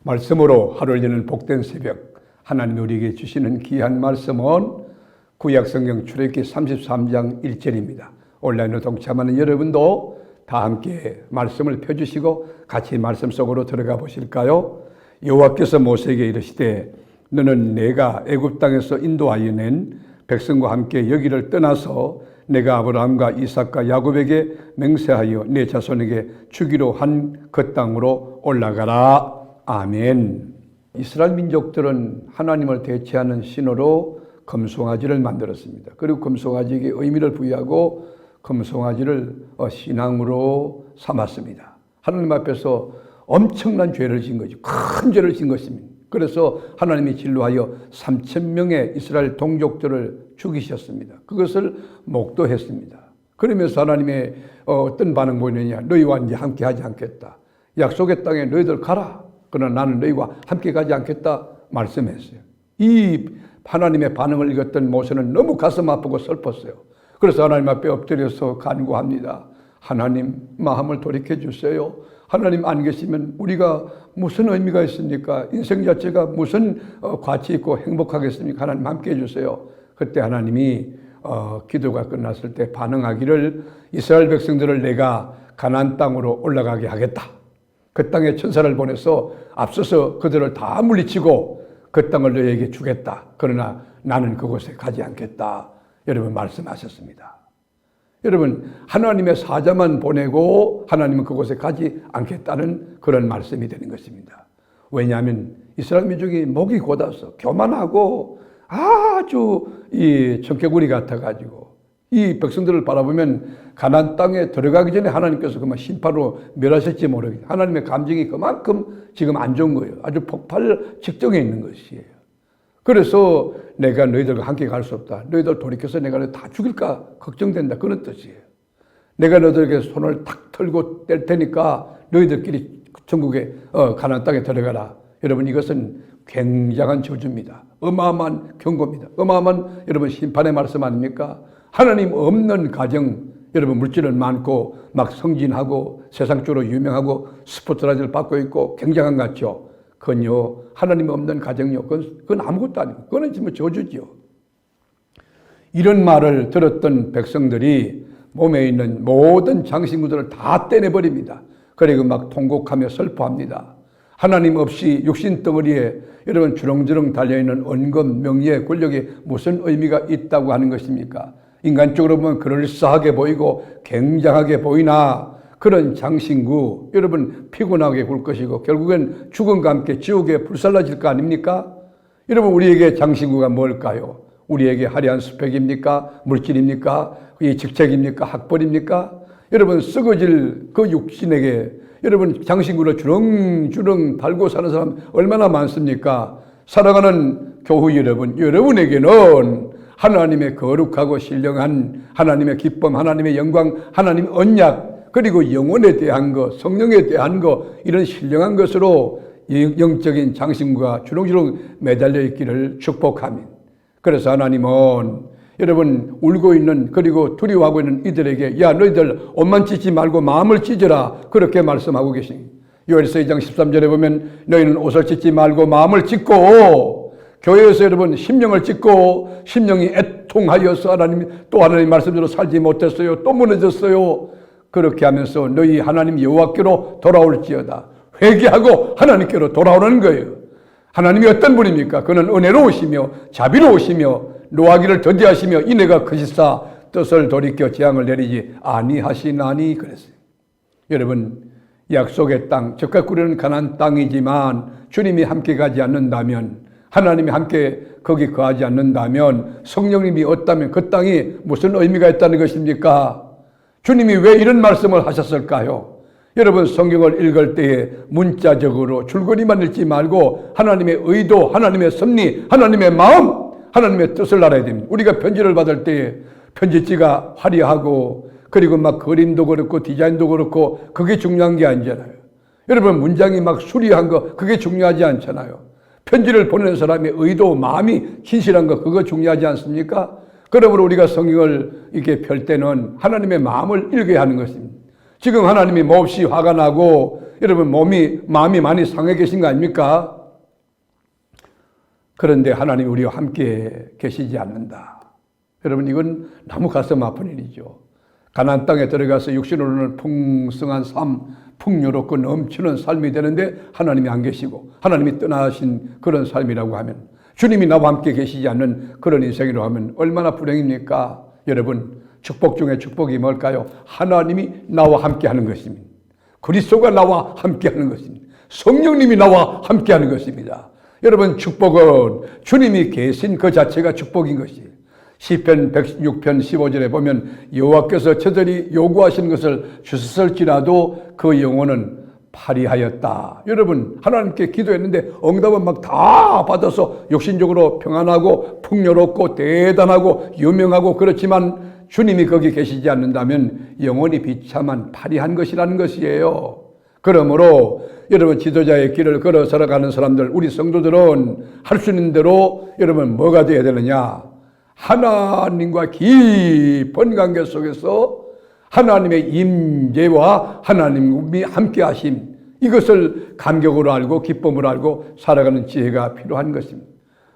말씀으로 하루를 여는 복된 새벽, 하나님 우리에게 주시는 귀한 말씀은 구약성경 출애굽기 33장 1절입니다. 온라인으로 동참하는 여러분도 다 함께 말씀을 펴주시고 같이 말씀 속으로 들어가 보실까요? 여호와께서 모세에게 이르시되 너는 내가 애굽 땅에서 인도하여 낸 백성과 함께 여기를 떠나서 내가 아브라함과 이삭과 야곱에게 맹세하여 내 자손에게 주기로 한 그 땅으로 올라가라. 아멘. 이스라엘 민족들은 하나님을 대체하는 신호로 금송아지를 만들었습니다. 그리고 금송아지에게 의미를 부여하고 금송아지를 신앙으로 삼았습니다. 하나님 앞에서 엄청난 죄를 진 거죠. 큰 죄를 진 것입니다. 그래서 하나님이 진노하여 3,000명의 이스라엘 동족들을 죽이셨습니다. 그것을 목도했습니다. 그러면서 하나님의 어떤 반응 보이느냐? 너희와 이제 함께 하지 않겠다. 약속의 땅에 너희들 가라. 그러나 나는 너희와 함께 가지 않겠다 말씀했어요. 이 하나님의 반응을 읽었던 모세는 너무 가슴 아프고 슬펐어요. 그래서 하나님 앞에 엎드려서 간구합니다. 하나님 마음을 돌이켜 주세요. 하나님 안 계시면 우리가 무슨 의미가 있습니까? 인생 자체가 무슨 가치 있고 행복하겠습니까? 하나님 함께 해주세요. 그때 하나님이 기도가 끝났을 때 반응하기를 이스라엘 백성들을 내가 가나안 땅으로 올라가게 하겠다. 그 땅에 천사를 보내서 앞서서 그들을 다 물리치고 그 땅을 너희에게 주겠다. 그러나 나는 그곳에 가지 않겠다. 여러분 말씀하셨습니다. 여러분 하나님의 사자만 보내고 하나님은 그곳에 가지 않겠다는 그런 말씀이 되는 것입니다. 왜냐하면 이스라엘 민족이 목이 곧아서 교만하고 아주 이 청개구리 같아가지고 이 백성들을 바라보면 가나안 땅에 들어가기 전에 하나님께서 그만 심판으로 멸하실지 모르겠어요. 하나님의 감정이 그만큼 지금 안 좋은 거예요. 아주 폭발 직전에 있는 것이에요. 그래서 내가 너희들과 함께 갈 수 없다. 너희들 돌이켜서 내가 너희 다 죽일까 걱정된다. 그런 뜻이에요. 내가 너희들에게 손을 탁 털고 뗄 테니까 너희들끼리 천국에 가나안 땅에 들어가라. 여러분 이것은 굉장한 저주입니다. 어마어마한 경고입니다. 어마어마한 여러분 심판의 말씀 아닙니까? 하나님 없는 가정, 여러분 물질은 많고 막 성진하고 세상적으로 유명하고 스포트라이트를 받고 있고 굉장한 것 같죠. 그건요 하나님 없는 가정요 그건 아무것도 아니고 그건 지금 저주죠. 이런 말을 들었던 백성들이 몸에 있는 모든 장신구들을 다 떼내버립니다. 그리고 막 통곡하며 슬퍼합니다. 하나님 없이 육신 덩어리에 여러분 주렁주렁 달려있는 언급, 명예, 권력이 무슨 의미가 있다고 하는 것입니까? 인간적으로 보면 그럴싸하게 보이고 굉장하게 보이나 그런 장신구 여러분 피곤하게 굴 것이고 결국엔 죽음과 함께 지옥에 불살라질 거 아닙니까? 여러분 우리에게 장신구가 뭘까요? 우리에게 화려한 스펙입니까? 물질입니까? 이 직책입니까? 학벌입니까? 여러분 썩어질 그 육신에게 여러분 장신구를 주렁주렁 달고 사는 사람 얼마나 많습니까? 사랑하는 교우 여러분, 여러분에게는 하나님의 거룩하고 신령한 하나님의 기쁨, 하나님의 영광, 하나님의 언약 그리고 영혼에 대한 것, 성령에 대한 것 이런 신령한 것으로 영적인 장신구가 주렁주렁 매달려 있기를 축복하며 그래서 하나님은 여러분 울고 있는 그리고 두려워하고 있는 이들에게 야 너희들 옷만 찢지 말고 마음을 찢어라 그렇게 말씀하고 계십니다. 요엘서 2장 13절에 보면 너희는 옷을 찢지 말고 마음을 찢고 교회에서 여러분 심령을 찢고 심령이 애통하여서 하나님 말씀대로 살지 못했어요. 또 무너졌어요. 그렇게 하면서 너희 하나님 여호와께로 돌아올지어다. 회개하고 하나님께로 돌아오는 거예요. 하나님이 어떤 분입니까? 그는 은혜로우시며 자비로우시며 노하기를 더디하시며 인애가 크시사 뜻을 돌이켜 재앙을 내리지 아니하시나니 그랬어요. 여러분 약속의 땅 적각 꾸리는 가나안 땅이지만 주님이 함께 가지 않는다면 하나님이 함께 거기 거하지 않는다면 성령님이 없다면 그 땅이 무슨 의미가 있다는 것입니까? 주님이 왜 이런 말씀을 하셨을까요? 여러분 성경을 읽을 때에 문자적으로 줄거리만 읽지 말고 하나님의 의도, 하나님의 섭리, 하나님의 마음, 하나님의 뜻을 알아야 됩니다. 우리가 편지를 받을 때에 편지지가 화려하고 그리고 막 그림도 그렇고 디자인도 그렇고 그게 중요한 게 아니잖아요. 여러분 문장이 막 수리한 거 그게 중요하지 않잖아요. 편지를 보내는 사람의 의도, 마음이 신실한 거 그거 중요하지 않습니까? 그러므로 우리가 성경을 이렇게 펼 때는 하나님의 마음을 읽어야 하는 것입니다. 지금 하나님이 몹시 화가 나고 여러분 마음이 많이 상해 계신 거 아닙니까? 그런데 하나님이 우리와 함께 계시지 않는다. 여러분, 이건 너무 가슴 아픈 일이죠. 가나안 땅에 들어가서 육신으로는 풍성한 삶, 풍요롭고 넘치는 삶이 되는데 하나님이 안 계시고 하나님이 떠나신 그런 삶이라고 하면, 주님이 나와 함께 계시지 않는 그런 인생이라고 하면 얼마나 불행입니까? 여러분, 축복 중에 축복이 뭘까요? 하나님이 나와 함께 하는 것입니다. 그리스도가 나와 함께 하는 것입니다. 성령님이 나와 함께 하는 것입니다. 여러분, 축복은 주님이 계신 그 자체가 축복인 것이에요. 시편 106편 15절에 보면 여호와께서 저들이 요구하신 것을 주셨을지라도 그 영혼은 파리하였다. 여러분, 하나님께 기도했는데 응답은 막 다 받아서 욕심적으로 평안하고 풍요롭고 대단하고 유명하고, 그렇지만 주님이 거기 계시지 않는다면 영혼이 비참한 파리한 것이라는 것이에요. 그러므로 여러분, 지도자의 길을 걸어 살아가는 사람들, 우리 성도들은 할 수 있는 대로 여러분 뭐가 되어야 되느냐? 하나님과 깊은 관계 속에서 하나님의 임재와 하나님이 함께 하심, 이것을 감격으로 알고 기쁨으로 알고 살아가는 지혜가 필요한 것입니다.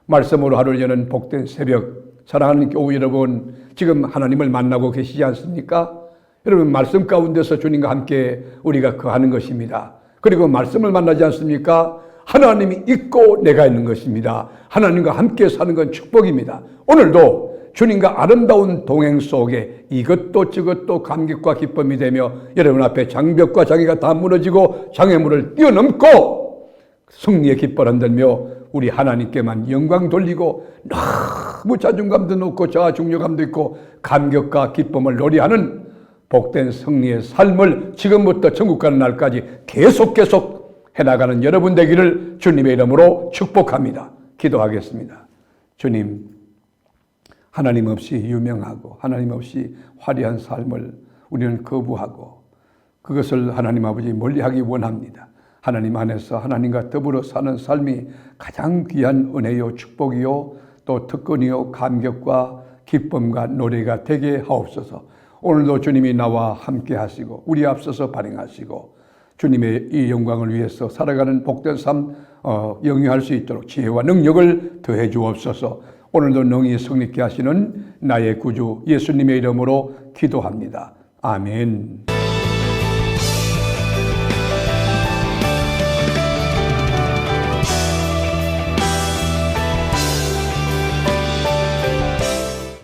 말씀으로 하루를 여는 복된 새벽, 사랑하는 교우 여러분, 지금 하나님을 만나고 계시지 않습니까? 여러분, 말씀 가운데서 주님과 함께 우리가 거하는 것입니다. 그리고 말씀을 만나지 않습니까? 하나님이 있고 내가 있는 것입니다. 하나님과 함께 사는 건 축복입니다. 오늘도 주님과 아름다운 동행 속에 이것도 저것도 감격과 기쁨이 되며 여러분 앞에 장벽과 장애가 다 무너지고 장애물을 뛰어넘고 승리의 깃발 흔들며 우리 하나님께만 영광 돌리고 너무 자존감도 높고 자중요감도 있고 감격과 기쁨을 노래하는 복된 승리의 삶을 지금부터 천국 가는 날까지 계속 해나가는 여러분 되기를 주님의 이름으로 축복합니다. 기도하겠습니다. 주님, 하나님 없이 유명하고 하나님 없이 화려한 삶을 우리는 거부하고 그것을 하나님 아버지 멀리하기 원합니다. 하나님 안에서 하나님과 더불어 사는 삶이 가장 귀한 은혜요 축복이요 또 특권이요 감격과 기쁨과 노래가 되게 하옵소서. 오늘도 주님이 나와 함께 하시고 우리 앞서서 발행하시고 주님의 이 영광을 위해서 살아가는 복된 삶 영위할 수 있도록 지혜와 능력을 더해 주옵소서. 오늘도 능히 승리케 하시는 나의 구주 예수님의 이름으로 기도합니다. 아멘.